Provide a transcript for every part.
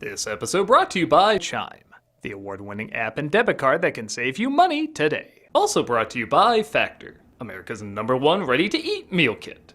This episode brought to you by Chime, the award-winning app and debit card that can save you money today. Also brought to you by Factor, America's #1 ready-to-eat meal kit.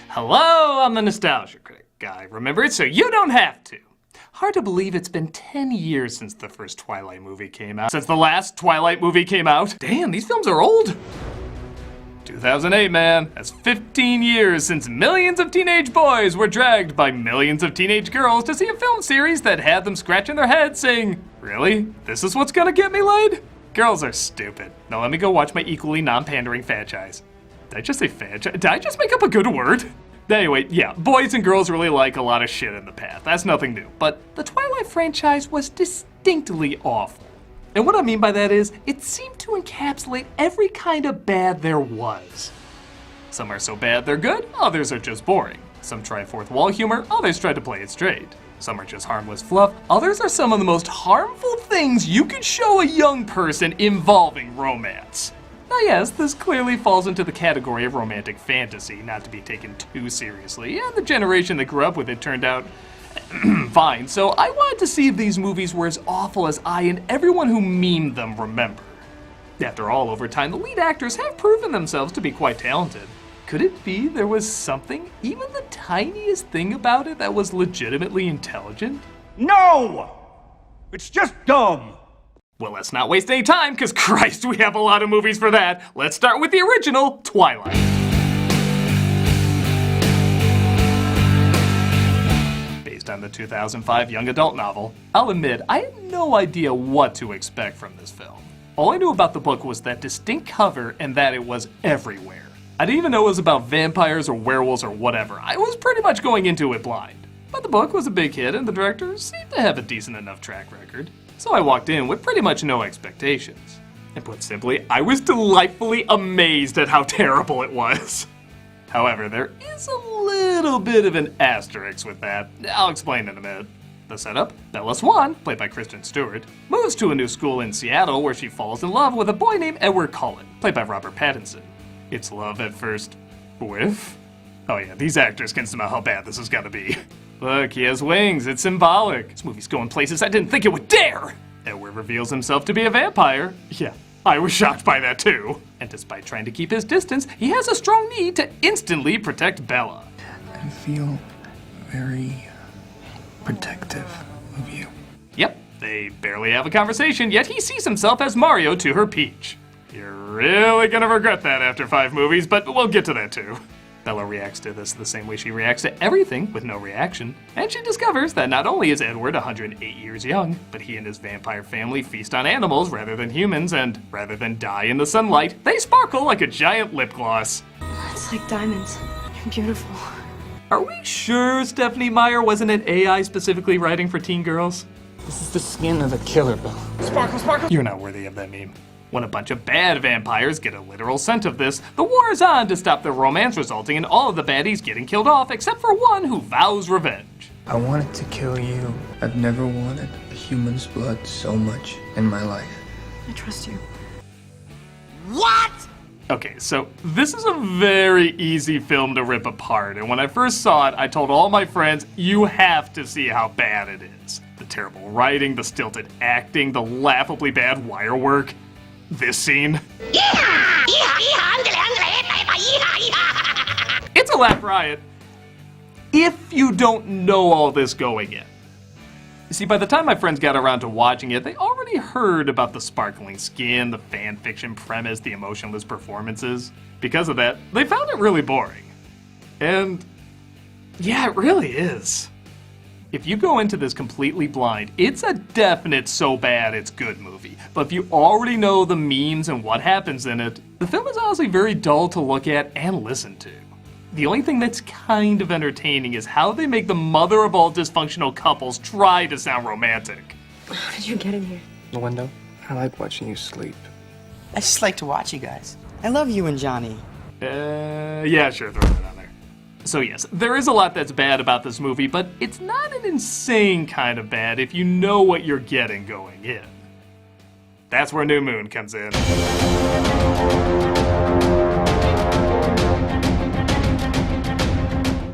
Hello, I'm the Nostalgia Critic guy. Remember it so you don't have to. Hard to believe it's been 10 years since the first Twilight movie came out. Since the last Twilight movie came out. Damn, these films are old. 2008, man. That's 15 years since millions of teenage boys were dragged by millions of teenage girls to see a film series that had them scratching their heads saying, "Really? This is what's gonna get me laid?" Girls are stupid. Now let me go watch my equally non-pandering franchise. Did I just say franchise? Did I just make up a good word? Anyway, yeah, boys and girls really like a lot of shit in the past. That's nothing new. But the Twilight franchise was distinctly awful. And what I mean by that is, it seemed to encapsulate every kind of bad there was. Some are so bad they're good, others are just boring. Some try fourth wall humor, others try to play it straight. Some are just harmless fluff, others are some of the most harmful things you could show a young person involving romance. Now yes, this clearly falls into the category of romantic fantasy, not to be taken too seriously, and the generation that grew up with it turned out fine, so I wanted to see if these movies were as awful as I and everyone who memed them remember. After all, over time, the lead actors have proven themselves to be quite talented. Could it be there was something, even the tiniest thing about it, that was legitimately intelligent? No! It's just dumb! Well, let's not waste any time, because Christ, we have a lot of movies for that. Let's start with the original, Twilight. Based on the 2005 young adult novel, I'll admit I had no idea what to expect from this film. All I knew about the book was that distinct cover and that it was everywhere. I didn't even know it was about vampires or werewolves or whatever. I was pretty much going into it blind. But the book was a big hit and the director seemed to have a decent enough track record. So I walked in with pretty much no expectations. And put simply, I was delightfully amazed at how terrible it was. However, there is a little bit of an asterisk with that. I'll explain in a minute. The setup, Bella Swan, played by Kristen Stewart, moves to a new school in Seattle where she falls in love with a boy named Edward Cullen, played by Robert Pattinson. It's love at first whiff? Oh yeah, these actors can smell how bad this is gonna be. Look, he has wings, it's symbolic. This movie's going places I didn't think it would dare! Edward reveals himself to be a vampire. Yeah, I was shocked by that too. And despite trying to keep his distance, he has a strong need to instantly protect Bella. I feel very protective of you. Yep, they barely have a conversation, yet he sees himself as Mario to her Peach. You're really gonna regret that after 5 movies, but we'll get to that too. Bella reacts to this the same way she reacts to everything with no reaction, and she discovers that not only is Edward 108 years young, but he and his vampire family feast on animals rather than humans, and rather than die in the sunlight, they sparkle like a giant lip gloss. It's like diamonds. You're beautiful. Are we sure Stephanie Meyer wasn't an AI specifically writing for teen girls? This is the skin of a killer, Bella. Sparkle, sparkle! You're not worthy of that meme. When a bunch of bad vampires get a literal scent of this, the war is on to stop their romance, resulting in all of the baddies getting killed off except for one who vows revenge. I wanted to kill you. I've never wanted a human's blood so much in my life. I trust you. What? Okay, so this is a very easy film to rip apart, and when I first saw it, I told all my friends, you have to see how bad it is. The terrible writing, the stilted acting, the laughably bad wire work. This scene. It's a laugh riot. If you don't know all this going in. You see, by the time my friends got around to watching it, they already heard about the sparkling skin, the fan fiction premise, the emotionless performances. Because of that, they found it really boring. And yeah, it really is. If you go into this completely blind, it's a definite so bad it's good movie. But if you already know the memes and what happens in it, the film is honestly very dull to look at and listen to. The only thing that's kind of entertaining is how they make the mother of all dysfunctional couples try to sound romantic. How did you get in here? The window? I like watching you sleep. I just like to watch you guys. I love you and Johnny. Yeah, sure, throw that on there. So yes, there is a lot that's bad about this movie, but it's not an insane kind of bad if you know what you're getting going in. That's where New Moon comes in.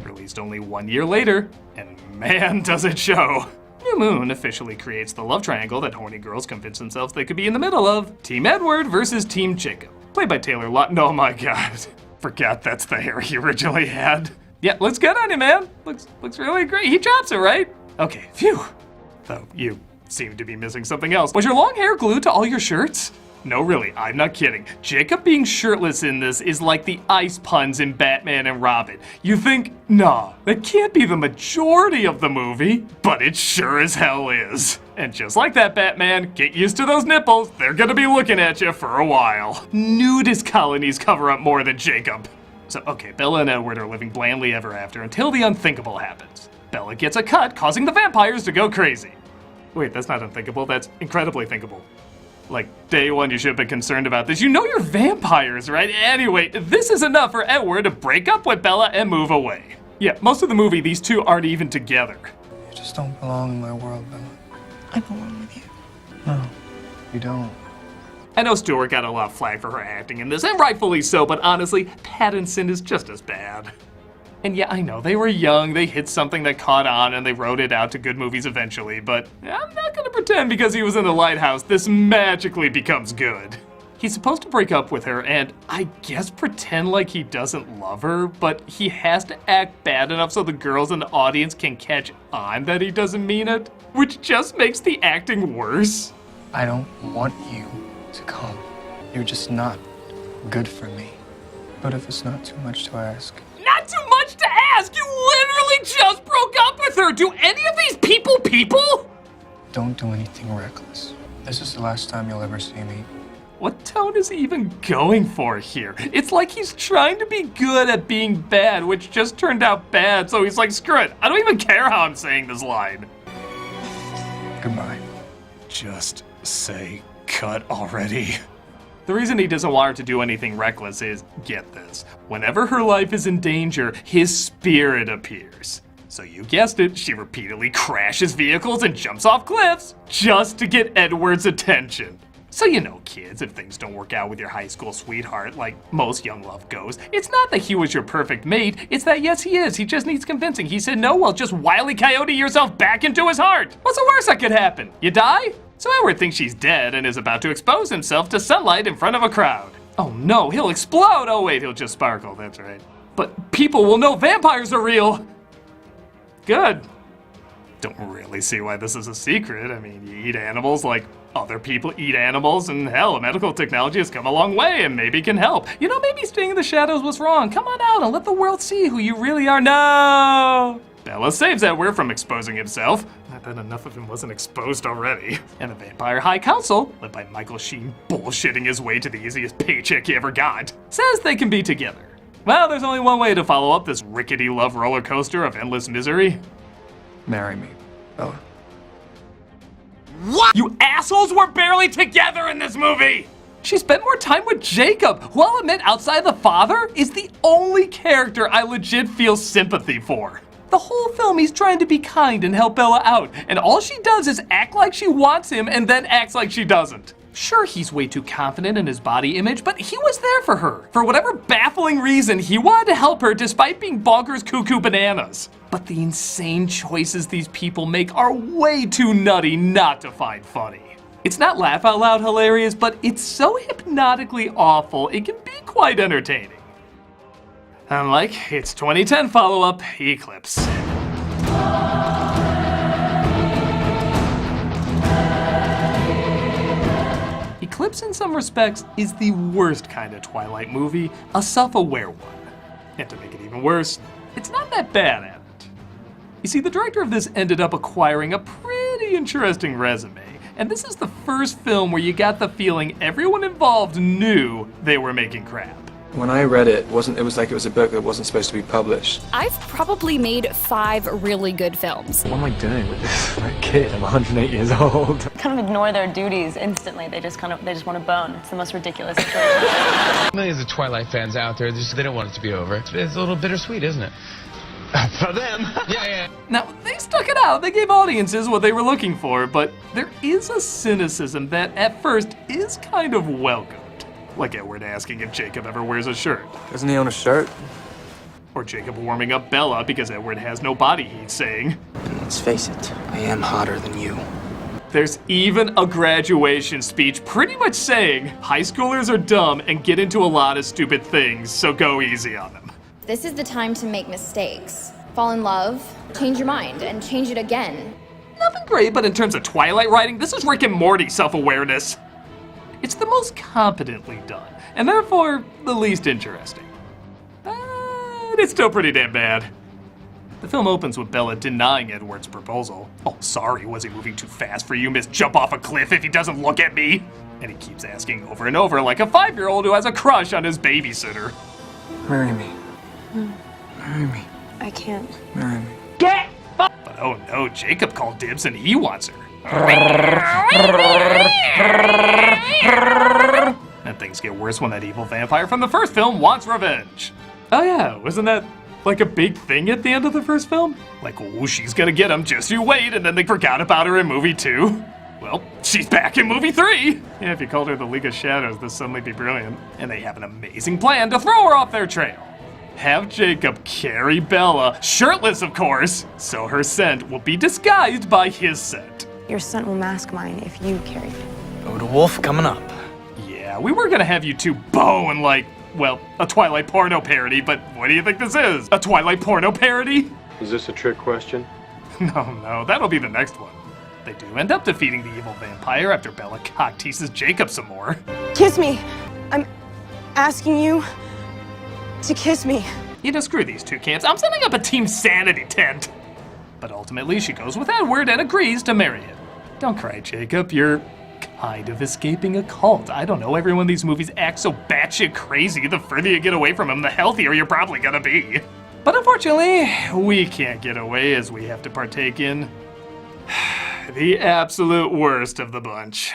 Released only 1 year later, and man does it show. New Moon officially creates the love triangle that horny girls convince themselves they could be in the middle of. Team Edward versus Team Jacob. Played by Taylor Lautner. Oh my god. Forgot that's the hair he originally had. Yeah, looks good on you, man. Looks really great. He drops it, right? Okay, phew. Though you seem to be missing something else. Was your long hair glued to all your shirts? No, really, I'm not kidding. Jacob being shirtless in this is like the ice puns in Batman and Robin. You think, nah, that can't be the majority of the movie, but it sure as hell is. And just like that, Batman, get used to those nipples. They're gonna be looking at you for a while. Nudist colonies cover up more than Jacob. So, okay, Bella and Edward are living blandly ever after until the unthinkable happens. Bella gets a cut, causing the vampires to go crazy. Wait, that's not unthinkable, that's incredibly thinkable. Like, day one, you should have been concerned about this. You know you're vampires, right? Anyway, this is enough for Edward to break up with Bella and move away. Yeah, most of the movie, these two aren't even together. You just don't belong in my world, Bella. I belong with you. No, you don't. I know Stewart got a lot of flack for her acting in this, and rightfully so, but honestly, Pattinson is just as bad. And yeah, I know, they were young, they hit something that caught on, and they wrote it out to good movies eventually, but I'm not gonna pretend because he was in The Lighthouse, this magically becomes good. He's supposed to break up with her and, I guess, pretend like he doesn't love her, but he has to act bad enough so the girls in the audience can catch on that he doesn't mean it, which just makes the acting worse. I don't want you to come. You're just not good for me. But if it's not too much to ask. Not too much to ask! You literally just broke up with her! Do any of these people? Don't do anything reckless. This is the last time you'll ever see me. What tone is he even going for here? It's like he's trying to be good at being bad, which just turned out bad, so he's like, screw it, I don't even care how I'm saying this line. Goodbye. Just say cut already. The reason he doesn't want her to do anything reckless is, get this, whenever her life is in danger, his spirit appears. So you guessed it, she repeatedly crashes vehicles and jumps off cliffs just to get Edward's attention. So you know, kids, if things don't work out with your high school sweetheart, like most young love goes, it's not that he was your perfect mate, it's that yes he is, he just needs convincing. He said no, well just Wile E. Coyote yourself back into his heart. What's the worst that could happen? You die? So Edward thinks she's dead and is about to expose himself to sunlight in front of a crowd. Oh no, he'll explode! Oh wait, he'll just sparkle, that's right. But people will know vampires are real! Good. Don't really see why this is a secret. I mean, you eat animals like other people eat animals, and hell, medical technology has come a long way and maybe can help. You know, maybe staying in the shadows was wrong. Come on out and let the world see who you really are. No! Bella saves Edward from exposing himself. Not that enough of him wasn't exposed already. And the Vampire High Council, led by Michael Sheen bullshitting his way to the easiest paycheck he ever got, says they can be together. Well, there's only one way to follow up this rickety love roller coaster of endless misery. Marry me, Bella. What? You assholes were barely together in this movie! She spent more time with Jacob, who I'll admit outside the father is the only character I legit feel sympathy for. The whole film he's trying to be kind and help Bella out, and all she does is act like she wants him and then acts like she doesn't. Sure, he's way too confident in his body image, but he was there for her. For whatever baffling reason, he wanted to help her despite being bonkers cuckoo bananas. But the insane choices these people make are way too nutty not to find funny. It's not laugh out loud hilarious, but it's so hypnotically awful, it can be quite entertaining. Unlike its 2010 follow-up, Eclipse. Eclipse in some respects is the worst kind of Twilight movie, a self-aware one. And to make it even worse, it's not that bad at it. You see, the director of this ended up acquiring a pretty interesting resume, and this is the first film where you got the feeling everyone involved knew they were making crap. When I read it, it was like it was a book that wasn't supposed to be published. I've probably made 5 really good films. What am I doing with this kid? I'm 108 years old. Kind of ignore their duties instantly. They just want to bone. It's the most ridiculous situation. Millions of Twilight fans out there, they don't want it to be over. It's a little bittersweet, isn't it? For them. Yeah. Now, they stuck it out. They gave audiences what they were looking for, but there is a cynicism that at first is kind of welcomed. Like Edward asking if Jacob ever wears a shirt. Doesn't he own a shirt? Or Jacob warming up Bella because Edward has no body heat, saying, Let's face it, I am hotter than you. There's even a graduation speech pretty much saying high schoolers are dumb and get into a lot of stupid things, so go easy on them. This is the time to make mistakes. Fall in love, change your mind, and change it again. Nothing great, but in terms of Twilight writing, this is Rick and Morty self-awareness. It's the most competently done, and therefore the least interesting. But it's still pretty damn bad. The film opens with Bella denying Edward's proposal. Oh, sorry, was he moving too fast for you, Miss Jump Off a Cliff if he doesn't look at me? And he keeps asking over and over like a 5-year-old who has a crush on his babysitter. Marry me. Marry me. I can't. Marry me. But oh no, Jacob called dibs and he wants her. And things get worse when that evil vampire from the first film wants revenge. Oh yeah, wasn't that like a big thing at the end of the first film? Like, oh, she's gonna get him, just you wait, and then they forgot about her in movie 2. Well, she's back in movie 3! Yeah, if you called her the League of Shadows, this suddenly be brilliant. And they have an amazing plan to throw her off their trail. Have Jacob carry Bella, shirtless of course, so her scent will be disguised by his scent. Your scent will mask mine if you carry it. Oh, the wolf coming up. Yeah, we were gonna have you two bone like, well, a Twilight porno parody, but what do you think this is? A Twilight porno parody? Is this a trick question? No, that'll be the next one. They do end up defeating the evil vampire after Bella cock teases Jacob some more. Kiss me! I'm asking you to kiss me. You know, screw these two camps. I'm setting up a Team Sanity tent. But ultimately, she goes with Edward and agrees to marry him. Don't cry, Jacob. You're kind of escaping a cult. I don't know, everyone in these movies acts so batshit crazy. The further you get away from him, the healthier you're probably gonna be. But unfortunately, we can't get away as we have to partake in the absolute worst of the bunch.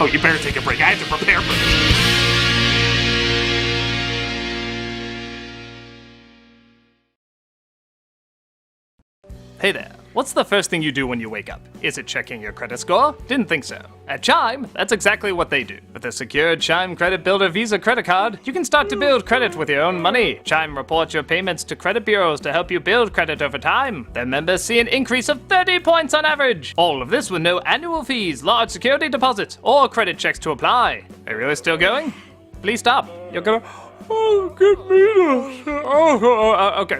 Oh, you better take a break. I have to prepare for this. Hey there, what's the first thing you do when you wake up? Is it checking your credit score? Didn't think so. At Chime, that's exactly what they do. With a secured Chime Credit Builder Visa credit card, you can start to build credit with your own money. Chime reports your payments to credit bureaus to help you build credit over time. Their members see an increase of 30 points on average. All of this with no annual fees, large security deposits, or credit checks to apply. Are you really still going? Please stop. You're gonna... Oh, get me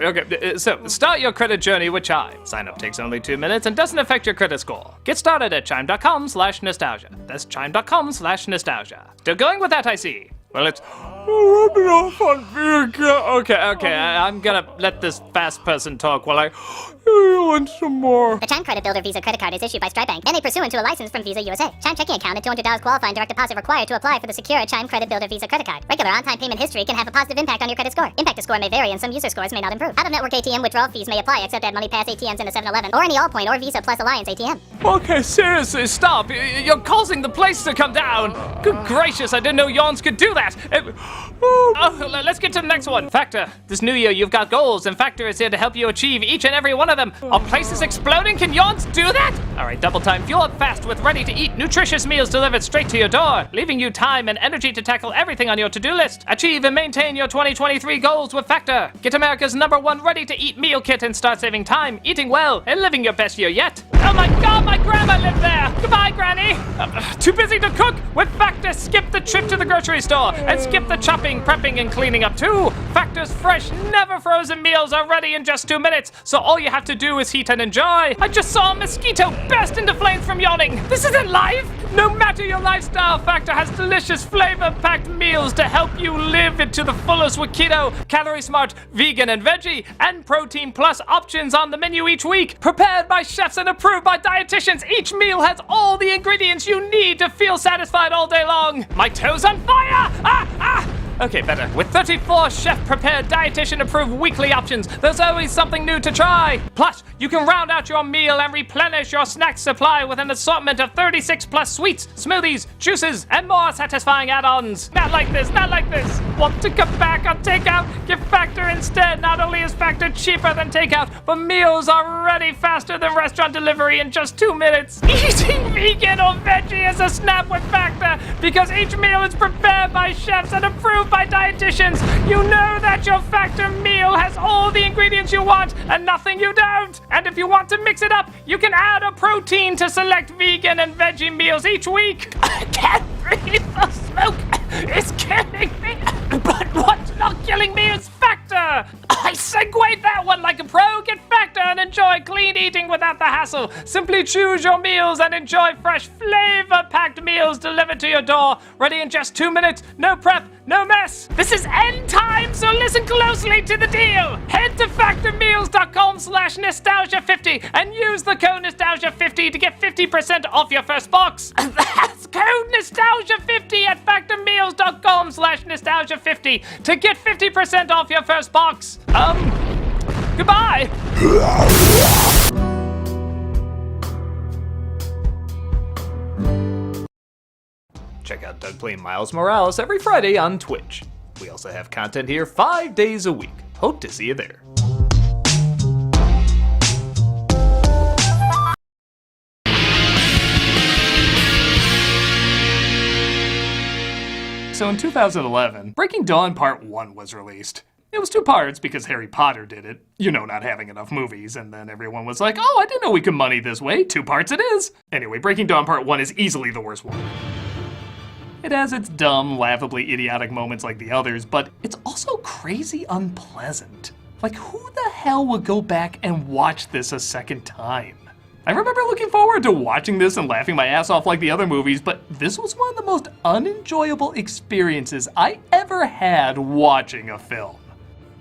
okay. So, start your credit journey with Chime. Sign up takes only 2 minutes and doesn't affect your credit score. Get started at chime.com/nostalgia. That's chime.com/nostalgia. Still going with that, I see. Well, it's rubbing off on me again. Okay, I'm gonna let this fast person talk while I want some more. The Chime Credit Builder Visa credit card is issued by Stripe Bank and pursuant to a license from Visa USA. Chime checking account and $200 qualifying direct deposit required to apply for the secure Chime Credit Builder Visa credit card. Regular on-time payment history can have a positive impact on your credit score. Impact to score may vary and some user scores may not improve. Out-of-network ATM withdrawal fees may apply except at Money Pass ATMs in a 7-Eleven or any Allpoint or Visa Plus Alliance ATM. Okay, seriously, stop. You're causing the place to come down. Good gracious, I didn't know yawns could do that. Let's get to the next one. Factor, this new year you've got goals, and Factor is here to help you achieve each and every one of them. Our place is exploding, can yawns do that? Alright, double time, fuel up fast with ready-to-eat, nutritious meals delivered straight to your door, leaving you time and energy to tackle everything on your to-do list. Achieve and maintain your 2023 goals with Factor. Get America's #1 ready-to-eat meal kit and start saving time, eating well, and living your best year yet. Oh my god, my grandma lived there! Goodbye, Granny! Too busy to cook? With Factor, skip the trip to the grocery store, and skip the chopping, prepping, and cleaning up too. Factor Factor's fresh, never frozen meals are ready in just 2 minutes, so all you have to do is heat and enjoy. I just saw a mosquito burst into flames from yawning. This isn't life! No matter your lifestyle, Factor has delicious flavor-packed meals to help you live it to the fullest with keto, calorie-smart, vegan and veggie, and protein plus options on the menu each week. Prepared by chefs and approved by dietitians, each meal has all the ingredients you need to feel satisfied all day long. My toes on fire! Okay, better. With 34 chef-prepared, dietitian-approved weekly options, there's always something new to try. Plus, you can round out your meal and replenish your snack supply with an assortment of 36 plus sweets, smoothies, juices, and more satisfying add-ons. Not like this, not like this. Want to cut back on takeout? Get Factor instead. Not only is Factor cheaper than takeout, but meals are ready faster than restaurant delivery in just 2 minutes. Eating vegan or veggie is a snap with Factor, because each meal is prepared by chefs and approved by dietitians. You know that your Factor meal has all the ingredients you want and nothing you don't. And if you want to mix it up, you can add a protein to select vegan and veggie meals each week. I can't breathe. The smoke is killing me. But what's not killing me is Factor. I segued that one like a pro. Get Factor and enjoy clean eating without the hassle. Simply choose your meals and enjoy fresh, flavor-packed meals delivered to your door, ready in just 2 minutes. No prep, no mess. This is end time, so listen closely to the deal. Head to factormeals.com/nostalgia50 and use the code nostalgia50 to get 50% off your first box. That's code nostalgia50 at factormeals.com/nostalgia50 to get 50% off your first box. Goodbye. Check out Doug playing Miles Morales every Friday on Twitch. We also have content here 5 days a week. Hope to see you there. So in 2011, Breaking Dawn Part 1 was released. It was 2 parts because Harry Potter did it. You know, not having enough movies, and then everyone was like, oh, I didn't know we could money this way. 2 parts it is. Anyway, Breaking Dawn Part 1 is easily the worst one. It has its dumb, laughably idiotic moments like the others, but it's also crazy unpleasant. Like, who the hell would go back and watch this a second time? I remember looking forward to watching this and laughing my ass off like the other movies, but this was one of the most unenjoyable experiences I ever had watching a film.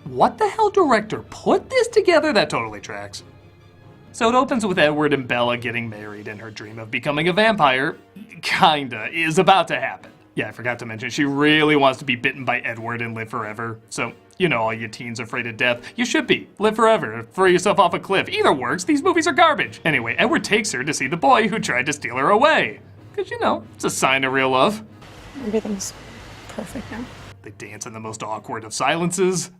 What the hell director put this together? That totally tracks. So it opens with Edward and Bella getting married, and her dream of becoming a vampire, kinda, is about to happen. Yeah, I forgot to mention, she really wants to be bitten by Edward and live forever. So, you know, all you teens afraid of death, you should be. Live forever, throw yourself off a cliff. Either works, these movies are garbage. Anyway, Edward takes her to see the boy who tried to steal her away. Cause you know, it's a sign of real love. Everything's perfect now. They dance in the most awkward of silences.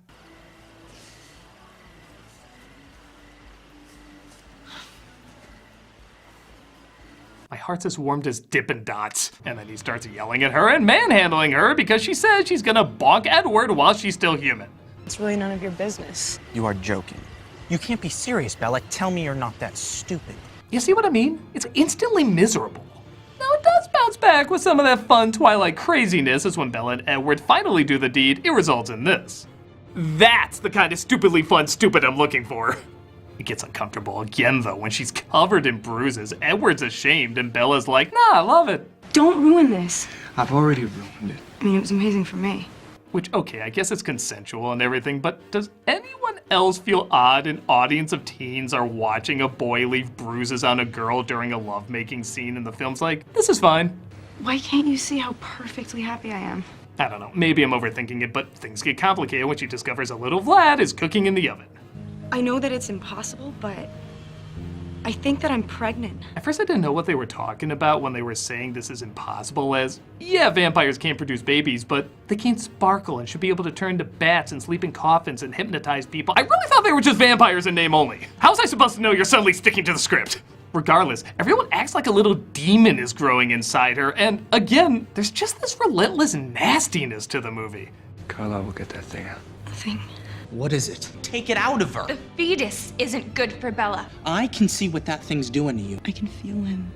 My heart's as warmed as Dippin' Dots. And then he starts yelling at her and manhandling her because she says she's gonna bonk Edward while she's still human. It's really none of your business. You are joking. You can't be serious, Bella. Tell me you're not that stupid. You see what I mean? It's instantly miserable. Now it does bounce back with some of that fun Twilight craziness as when Bella and Edward finally do the deed, it results in this. That's the kind of stupidly fun stupid I'm looking for. It gets uncomfortable again, though, when she's covered in bruises. Edward's ashamed, and Bella's like, nah, I love it. Don't ruin this. I've already ruined it. I mean, it was amazing for me. Which, okay, I guess it's consensual and everything, but does anyone else feel odd an audience of teens are watching a boy leave bruises on a girl during a lovemaking scene and the film's like, this is fine? Why can't you see how perfectly happy I am? I don't know, maybe I'm overthinking it, but things get complicated when she discovers a little Vlad is cooking in the oven. I know that it's impossible, but I think that I'm pregnant. At first I didn't know what they were talking about when they were saying this is impossible as, yeah, vampires can't produce babies, but they can't sparkle and should be able to turn to bats and sleep in coffins and hypnotize people. I really thought they were just vampires in name only. How was I supposed to know you're suddenly sticking to the script? Regardless, everyone acts like a little demon is growing inside her, and again, there's just this relentless nastiness to the movie. Carla will get that thing out. Thing. What is it? Take it out of her. The fetus isn't good for Bella. I can see what that thing's doing to you. I can feel him.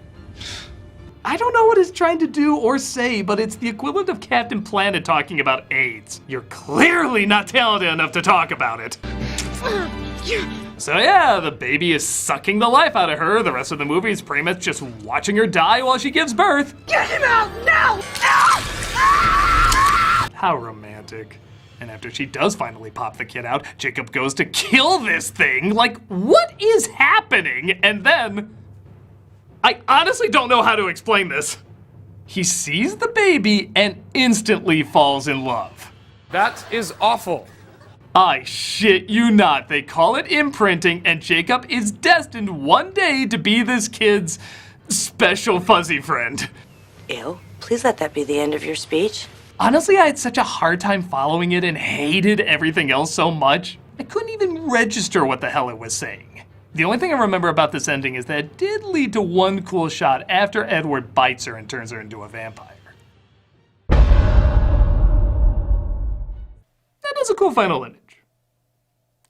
I don't know what it's trying to do or say, but it's the equivalent of Captain Planet talking about AIDS. You're clearly not talented enough to talk about it. So yeah, the baby is sucking the life out of her. The rest of the movie is pretty much just watching her die while she gives birth. Get him out now! How romantic. And after she does finally pop the kid out, Jacob goes to kill this thing. Like, what is happening? And then, I honestly don't know how to explain this. He sees the baby and instantly falls in love. That is awful. I shit you not. They call it imprinting, and Jacob is destined one day to be this kid's special fuzzy friend. Ew, please let that be the end of your speech. Honestly, I had such a hard time following it and hated everything else so much, I couldn't even register what the hell it was saying. The only thing I remember about this ending is that it did lead to one cool shot after Edward bites her and turns her into a vampire. That is a cool final image.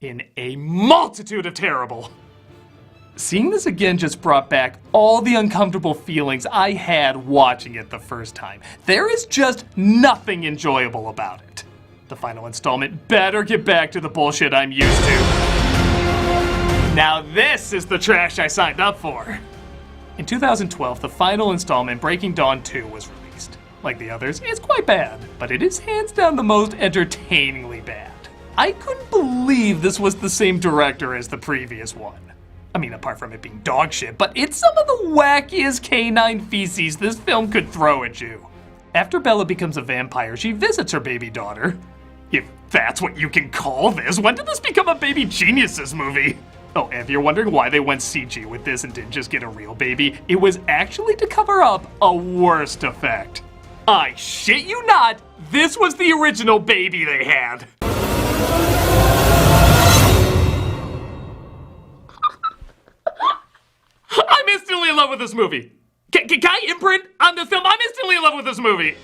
In a multitude of terrible. Seeing this again just brought back all the uncomfortable feelings I had watching it the first time. There is just nothing enjoyable about it. The final installment better get back to the bullshit I'm used to. Now this is the trash I signed up for. In 2012, the final installment, Breaking Dawn 2, was released. Like the others, it's quite bad, but it is hands down the most entertainingly bad. I couldn't believe this was the same director as the previous one. I mean, apart from it being dog shit, but it's some of the wackiest canine feces this film could throw at you. After Bella becomes a vampire, she visits her baby daughter. If that's what you can call this, when did this become a Baby Geniuses movie? Oh, and if you're wondering why they went CG with this and didn't just get a real baby, it was actually to cover up a worst effect. I shit you not, this was the original baby they had. I'm instantly in love with this movie. Can I imprint on this film? I'm instantly in love with this movie.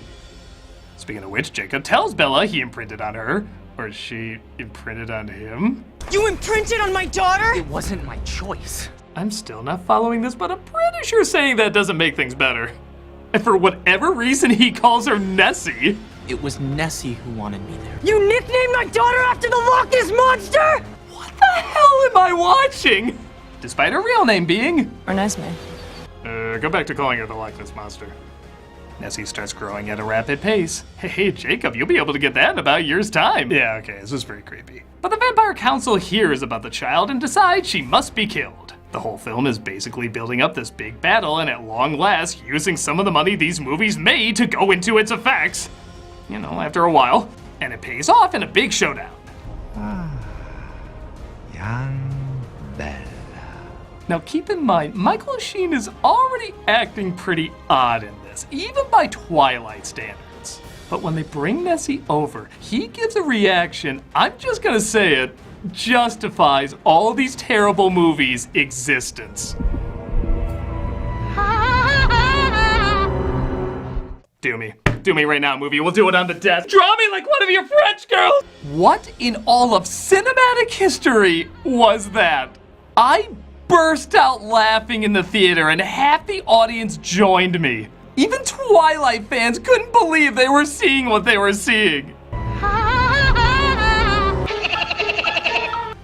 Speaking of which, Jacob tells Bella he imprinted on her, or she imprinted on him. You imprinted on my daughter? It wasn't my choice. I'm still not following this, but I'm pretty sure saying that doesn't make things better. And for whatever reason, he calls her Nessie. It was Nessie who wanted me there. You nicknamed my daughter after the Loch Ness Monster? What the hell am I watching? Despite her real name being... Renesmee. Go back to calling her the Loch Ness Monster. Nessie starts growing at a rapid pace. Hey, Jacob, you'll be able to get that in about a year's time. Yeah, okay, this is pretty creepy. But the Vampire Council hears about the child and decides she must be killed. The whole film is basically building up this big battle and at long last using some of the money these movies made to go into its effects. You know, after a while. And it pays off in a big showdown. Young Belle. Now keep in mind, Michael Sheen is already acting pretty odd in this, even by Twilight standards. But when they bring Nessie over, he gives a reaction, I'm just gonna say it, justifies all of these terrible movies' existence. Do me. Do me right now, movie. We'll do it on the death. Draw me like one of your French girls! What in all of cinematic history was that? I burst out laughing in the theater and half the audience joined me. Even Twilight fans couldn't believe they were seeing what they were seeing.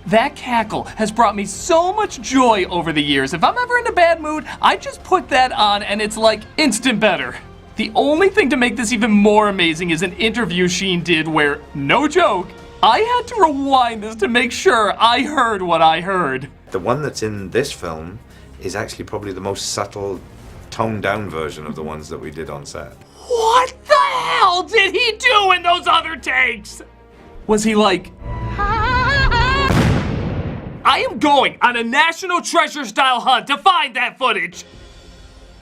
That cackle has brought me so much joy over the years. If I'm ever in a bad mood, I just put that on and it's like instant better. The only thing to make this even more amazing is an interview Sheen did where, no joke, I had to rewind this to make sure I heard what I heard. The one that's in this film is actually probably the most subtle, toned down version of the ones that we did on set. What the hell did he do in those other takes? Was he like, I am going on a National Treasure style hunt to find that footage?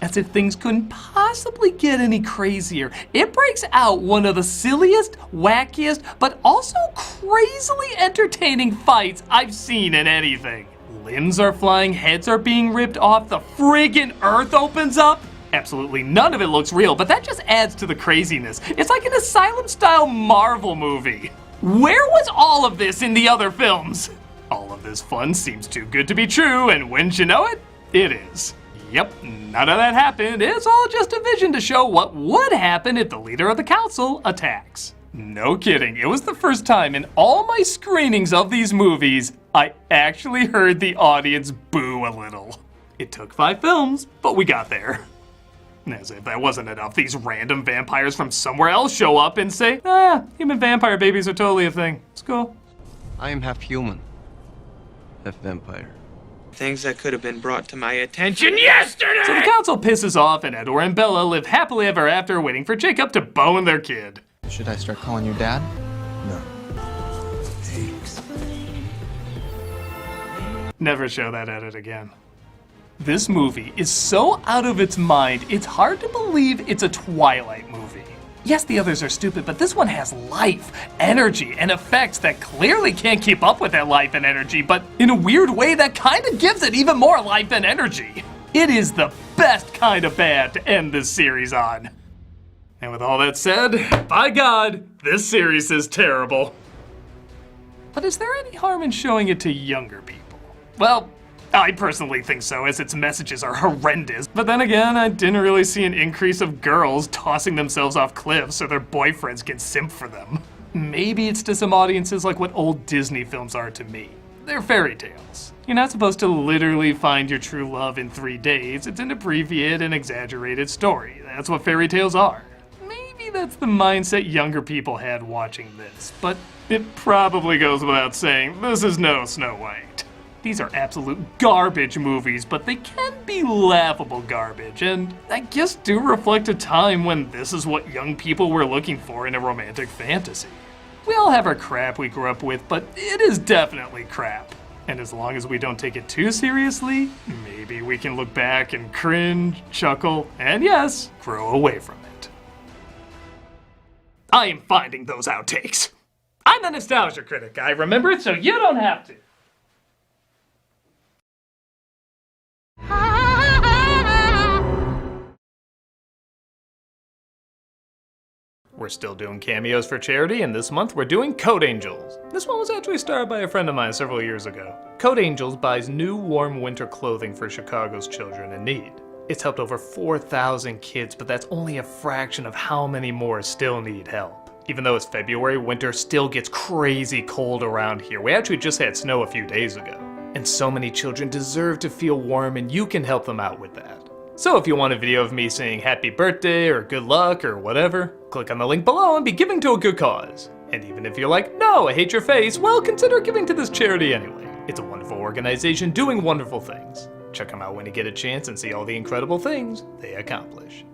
As if things couldn't possibly get any crazier, it breaks out one of the silliest, wackiest, but also crazily entertaining fights I've seen in anything. Limbs are flying, heads are being ripped off, the friggin' earth opens up. Absolutely none of it looks real, but that just adds to the craziness. It's like an Asylum-style Marvel movie. Where was all of this in the other films? All of this fun seems too good to be true, and wouldn't you know it, it is. Yep, none of that happened. It's all just a vision to show what would happen if the leader of the council attacks. No kidding, it was the first time in all my screenings of these movies I actually heard the audience boo a little. It took 5 films, but we got there. As if that wasn't enough, these random vampires from somewhere else show up and say, human vampire babies are totally a thing. It's cool. I am half human, half vampire. Things that could have been brought to my attention yesterday! So the council pisses off and Edward and Bella live happily ever after waiting for Jacob to bone their kid. Should I start calling you Dad? No. Thanks. Never show that edit again. This movie is so out of its mind, it's hard to believe it's a Twilight movie. Yes, the others are stupid, but this one has life, energy, and effects that clearly can't keep up with that life and energy, but in a weird way that kind of gives it even more life and energy. It is the best kind of bad to end this series on. And with all that said, by God, this series is terrible. But is there any harm in showing it to younger people? Well, I personally think so, as its messages are horrendous. But then again, I didn't really see an increase of girls tossing themselves off cliffs so their boyfriends can simp for them. Maybe it's to some audiences like what old Disney films are to me. They're fairy tales. You're not supposed to literally find your true love in 3 days. It's an abbreviated and exaggerated story. That's what fairy tales are. Maybe that's the mindset younger people had watching this, but it probably goes without saying, this is no Snow White. These are absolute garbage movies, but they can be laughable garbage, and I guess do reflect a time when this is what young people were looking for in a romantic fantasy. We all have our crap we grew up with, but it is definitely crap. And as long as we don't take it too seriously, maybe we can look back and cringe, chuckle, and yes, grow away from it. I am finding those outtakes. I'm the Nostalgia Critic guy, remember it so you don't have to. We're still doing cameos for charity, and this month we're doing Code Angels. This one was actually started by a friend of mine several years ago. Code Angels buys new warm winter clothing for Chicago's children in need. It's helped over 4,000 kids, but that's only a fraction of how many more still need help. Even though it's February, winter still gets crazy cold around here. We actually just had snow a few days ago. And so many children deserve to feel warm, and you can help them out with that. So if you want a video of me saying happy birthday or good luck or whatever, click on the link below and be giving to a good cause. And even if you're like, no, I hate your face, well, consider giving to this charity anyway. It's a wonderful organization doing wonderful things. Check them out when you get a chance and see all the incredible things they accomplish.